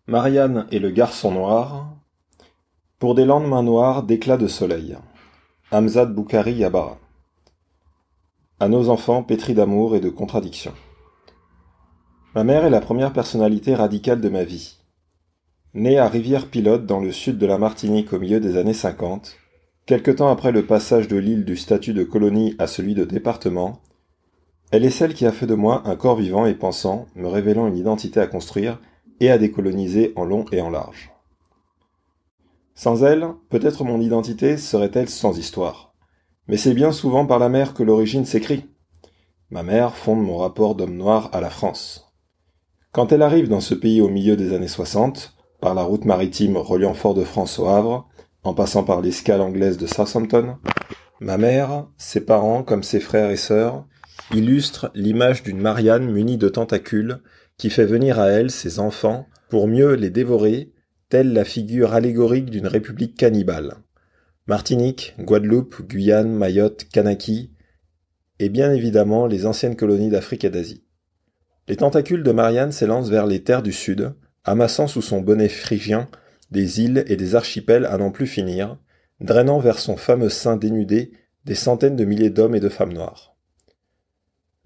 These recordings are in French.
Marianne et le garçon noir, pour des lendemains noirs d'éclats de soleil. Hamzat Boukhari Yabara. À nos enfants pétris d'amour et de contradictions. Ma mère est la première personnalité radicale de ma vie. Née à Rivière-Pilote dans le sud de la Martinique au milieu des années 50, quelque temps après le passage de l'île du statut de colonie à celui de département, elle est celle qui a fait de moi un corps vivant et pensant, me révélant une identité à construire et à décoloniser en long et en large. Sans elle, peut-être mon identité serait-elle sans histoire. Mais c'est bien souvent par la mer que l'origine s'écrit. Ma mère fonde mon rapport d'homme noir à la France. Quand elle arrive dans ce pays au milieu des années 60, par la route maritime reliant Fort-de-France au Havre, en passant par l'escale anglaise de Southampton, ma mère, ses parents comme ses frères et sœurs, illustrent l'image d'une Marianne munie de tentacules qui fait venir à elle ses enfants pour mieux les dévorer, telle la figure allégorique d'une république cannibale. Martinique, Guadeloupe, Guyane, Mayotte, Kanaki, et bien évidemment les anciennes colonies d'Afrique et d'Asie. Les tentacules de Marianne s'élancent vers les terres du Sud, amassant sous son bonnet phrygien des îles et des archipels à n'en plus finir, drainant vers son fameux sein dénudé des centaines de milliers d'hommes et de femmes noires.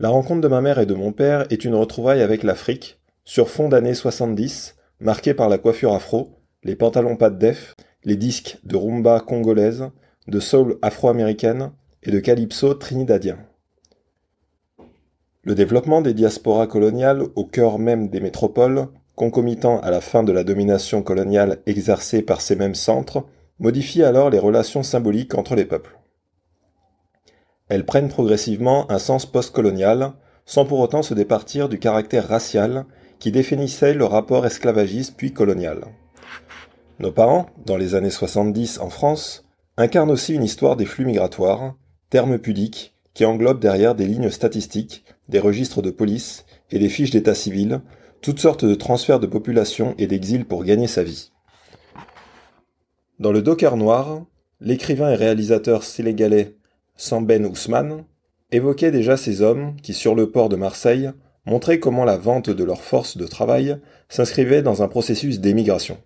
La rencontre de ma mère et de mon père est une retrouvaille avec l'Afrique, sur fond d'années 70, marquée par la coiffure afro, les pantalons pas de def, les disques de rumba congolaise, de soul afro-américaine et de calypso trinidadien. Le développement des diasporas coloniales au cœur même des métropoles, concomitant à la fin de la domination coloniale exercée par ces mêmes centres, modifie alors les relations symboliques entre les peuples. Elles prennent progressivement un sens postcolonial, sans pour autant se départir du caractère racial qui définissait le rapport esclavagiste puis colonial. Nos parents, dans les années 70 en France, incarnent aussi une histoire des flux migratoires, terme pudique qui englobe derrière des lignes statistiques, des registres de police et des fiches d'état civil, toutes sortes de transferts de population et d'exil pour gagner sa vie. Dans le Docker noir, l'écrivain et réalisateur sénégalais Sambène Ousmane évoquait déjà ces hommes qui, sur le port de Marseille, montraient comment la vente de leur force de travail s'inscrivait dans un processus d'émigration.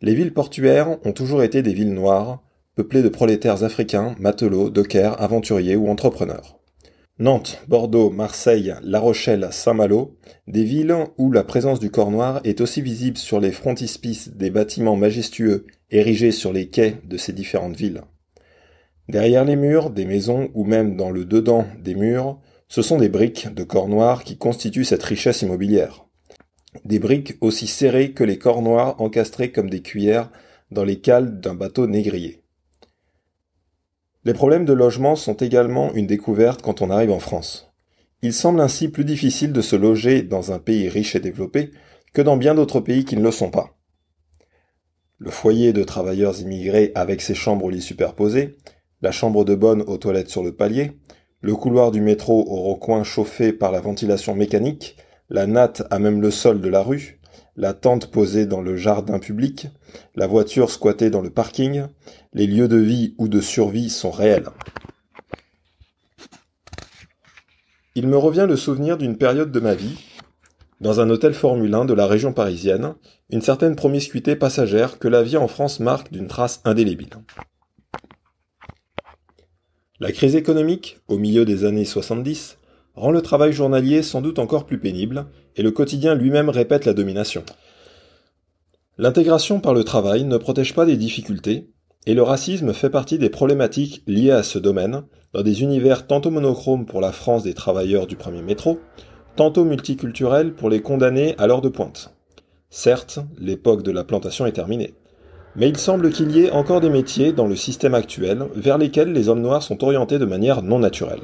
Les villes portuaires ont toujours été des villes noires, peuplées de prolétaires africains, matelots, dockers, aventuriers ou entrepreneurs. Nantes, Bordeaux, Marseille, La Rochelle, Saint-Malo, des villes où la présence du corps noir est aussi visible sur les frontispices des bâtiments majestueux érigés sur les quais de ces différentes villes. Derrière les murs, des maisons ou même dans le dedans des murs, ce sont des briques de corps noirs qui constituent cette richesse immobilière. Des briques aussi serrées que les corps noirs encastrés comme des cuillères dans les cales d'un bateau négrier. Les problèmes de logement sont également une découverte quand on arrive en France. Il semble ainsi plus difficile de se loger dans un pays riche et développé que dans bien d'autres pays qui ne le sont pas. Le foyer de travailleurs immigrés avec ses chambres au lit superposées, la chambre de bonne aux toilettes sur le palier, le couloir du métro au recoin chauffé par la ventilation mécanique, la natte à même le sol de la rue, la tente posée dans le jardin public, la voiture squattée dans le parking, les lieux de vie ou de survie sont réels. Il me revient le souvenir d'une période de ma vie, dans un hôtel Formule 1 de la région parisienne, une certaine promiscuité passagère que la vie en France marque d'une trace indélébile. La crise économique, au milieu des années 70, rend le travail journalier sans doute encore plus pénible, et le quotidien lui-même répète la domination. L'intégration par le travail ne protège pas des difficultés, et le racisme fait partie des problématiques liées à ce domaine, dans des univers tantôt monochromes pour la France des travailleurs du premier métro, tantôt multiculturels pour les condamnés à l'heure de pointe. Certes, l'époque de la plantation est terminée. Mais il semble qu'il y ait encore des métiers dans le système actuel vers lesquels les hommes noirs sont orientés de manière non naturelle.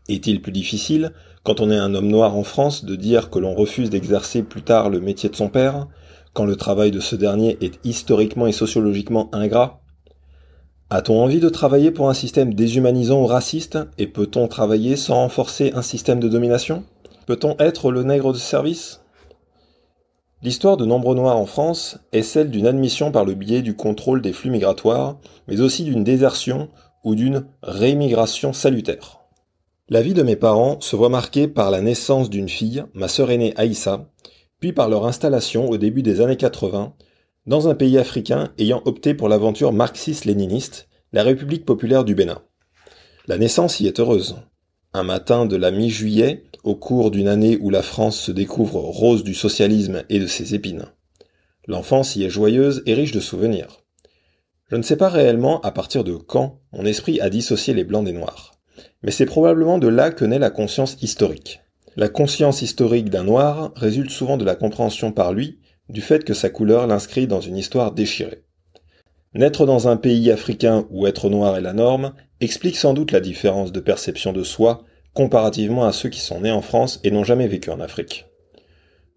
Est-il plus difficile, quand on est un homme noir en France, de dire que l'on refuse d'exercer plus tard le métier de son père, quand le travail de ce dernier est historiquement et sociologiquement ingrat ? A-t-on envie de travailler pour un système déshumanisant ou raciste, et peut-on travailler sans renforcer un système de domination ? Peut-on être le nègre de service ? L'histoire de nombreux Noirs en France est celle d'une admission par le biais du contrôle des flux migratoires, mais aussi d'une désertion ou d'une rémigration salutaire. La vie de mes parents se voit marquée par la naissance d'une fille, ma sœur aînée Aïssa, puis par leur installation au début des années 80 dans un pays africain ayant opté pour l'aventure marxiste-léniniste, la République populaire du Bénin. La naissance y est heureuse. Un matin de la mi-juillet, au cours d'une année où la France se découvre rose du socialisme et de ses épines. L'enfance y est joyeuse et riche de souvenirs. Je ne sais pas réellement à partir de quand mon esprit a dissocié les blancs des noirs. Mais c'est probablement de là que naît la conscience historique. La conscience historique d'un noir résulte souvent de la compréhension par lui du fait que sa couleur l'inscrit dans une histoire déchirée. Naître dans un pays africain où être noir est la norme explique sans doute la différence de perception de soi comparativement à ceux qui sont nés en France et n'ont jamais vécu en Afrique.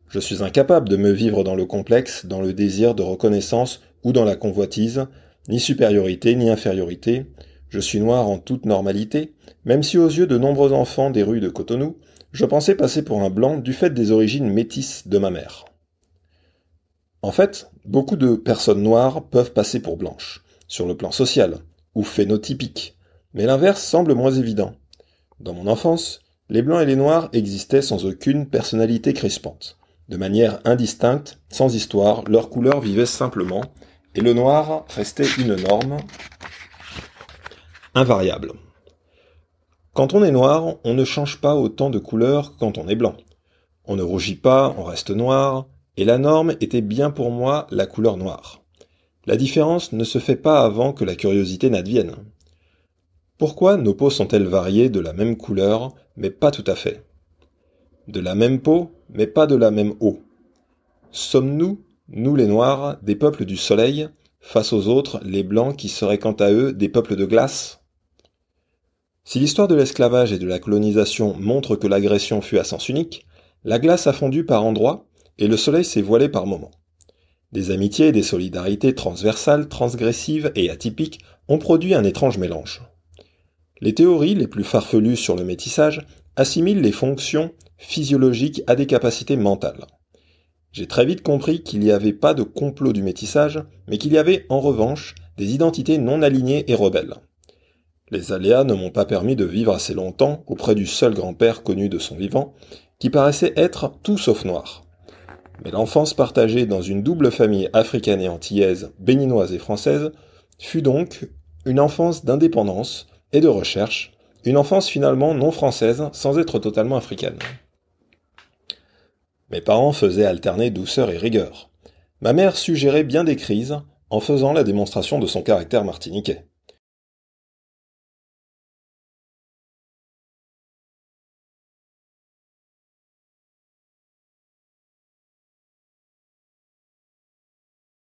Je suis incapable de me vivre dans le complexe, dans le désir de reconnaissance ou dans la convoitise, ni supériorité ni infériorité. Je suis noir en toute normalité, même si aux yeux de nombreux enfants des rues de Cotonou, je pensais passer pour un blanc du fait des origines métisses de ma mère. En fait, beaucoup de personnes noires peuvent passer pour blanches, sur le plan social, ou phénotypique, mais l'inverse semble moins évident. Dans mon enfance, les blancs et les noirs existaient sans aucune personnalité crispante. De manière indistincte, sans histoire, leur couleur vivait simplement, et le noir restait une norme invariable. Quand on est noir, on ne change pas autant de couleur que quand on est blanc. On ne rougit pas, on reste noir, et la norme était bien pour moi la couleur noire. La différence ne se fait pas avant que la curiosité n'advienne. Pourquoi nos peaux sont-elles variées de la même couleur, mais pas tout à fait ? De la même peau, mais pas de la même eau. Sommes-nous, nous les Noirs, des peuples du soleil, face aux autres, les Blancs qui seraient quant à eux des peuples de glace ? Si l'histoire de l'esclavage et de la colonisation montre que l'agression fut à sens unique, la glace a fondu par endroits et le soleil s'est voilé par moments. Des amitiés et des solidarités transversales, transgressives et atypiques ont produit un étrange mélange. Les théories les plus farfelues sur le métissage assimilent les fonctions physiologiques à des capacités mentales. J'ai très vite compris qu'il n'y avait pas de complot du métissage, mais qu'il y avait en revanche des identités non alignées et rebelles. Les aléas ne m'ont pas permis de vivre assez longtemps auprès du seul grand-père connu de son vivant, qui paraissait être tout sauf noir. Mais l'enfance partagée dans une double famille africaine et antillaise, béninoise et française, fut donc une enfance d'indépendance et de recherche, une enfance finalement non française sans être totalement africaine. Mes parents faisaient alterner douceur et rigueur. Ma mère suggérait bien des crises en faisant la démonstration de son caractère martiniquais.